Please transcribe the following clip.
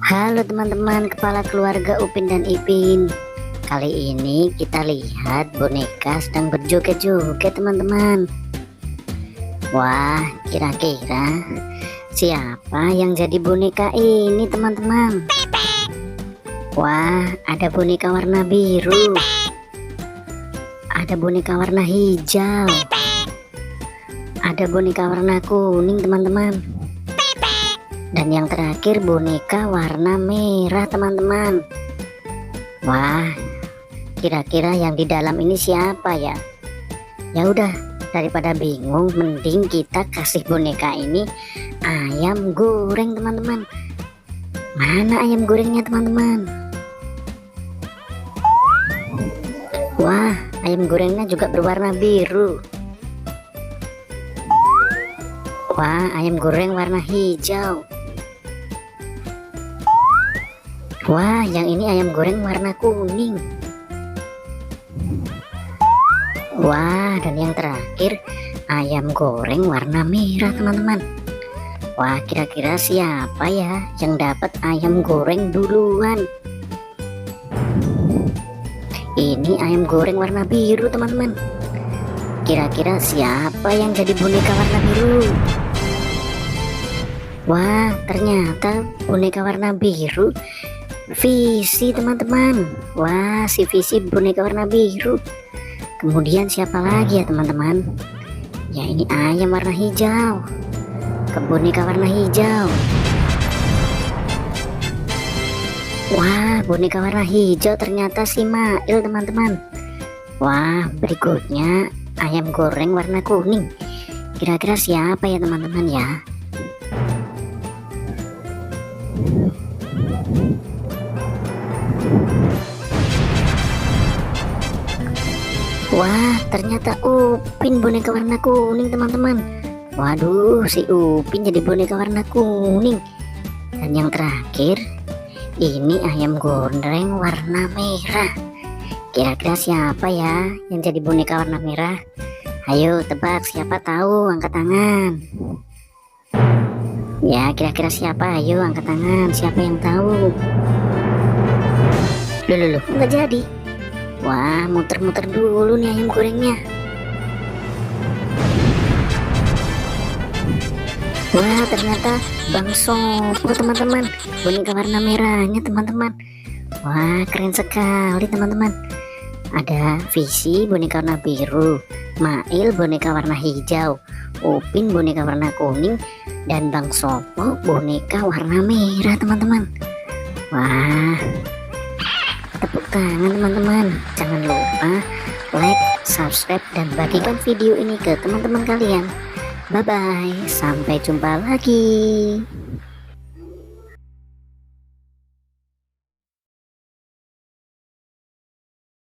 Halo teman-teman, kepala keluarga Upin dan Ipin. Kali ini kita lihat boneka sedang berjoget-joget teman-teman. Wah, kira-kira siapa yang jadi boneka ini teman-teman? Wah, ada boneka warna biru, ada boneka warna hijau, ada boneka warna kuning teman-teman, dan yang terakhir boneka warna merah teman-teman. Wah, kira-kira yang di dalam ini siapa ya? Ya udah, daripada bingung mending kita kasih boneka ini ayam goreng teman-teman. Mana ayam gorengnya teman-teman? Wah, ayam gorengnya juga berwarna biru. Wah, ayam goreng warna hijau. Wah, yang ini ayam goreng warna kuning. Wah, dan yang terakhir ayam goreng warna merah teman-teman. Wah, kira-kira siapa ya yang dapat ayam goreng duluan? Ini ayam goreng warna biru teman-teman. Kira-kira siapa yang jadi boneka warna biru? Wah, ternyata boneka warna biru Visi teman-teman. Wah, si Visi boneka warna biru. Kemudian siapa lagi ya teman-teman? Ya, ini ayam warna hijau, boneka warna hijau. Wah, boneka warna hijau ternyata si Mail teman-teman. Wah, berikutnya ayam goreng warna kuning. Kira-kira siapa ya teman-teman ya? Wah, ternyata Upin boneka warna kuning teman-teman. Waduh, si Upin jadi boneka warna kuning. Dan yang terakhir ini ayam goreng warna merah. Kira-kira siapa ya yang jadi boneka warna merah? Ayo tebak, siapa tahu, angkat tangan. Ya, kira-kira siapa? Ayo angkat tangan, siapa yang tahu? Loh, nggak jadi. Wah, muter-muter dulu nih ayam gorengnya. Wah, ternyata Bang Sopo teman-teman, boneka warna merahnya teman-teman. Wah, keren sekali teman-teman. Ada Visi boneka warna biru, Mail boneka warna hijau, Upin boneka warna kuning, dan Bang Sopo boneka warna merah teman-teman. Wah, tepuk tangan teman-teman. Jangan lupa like, subscribe, dan bagikan video ini ke teman-teman kalian. Bye bye, sampai jumpa lagi.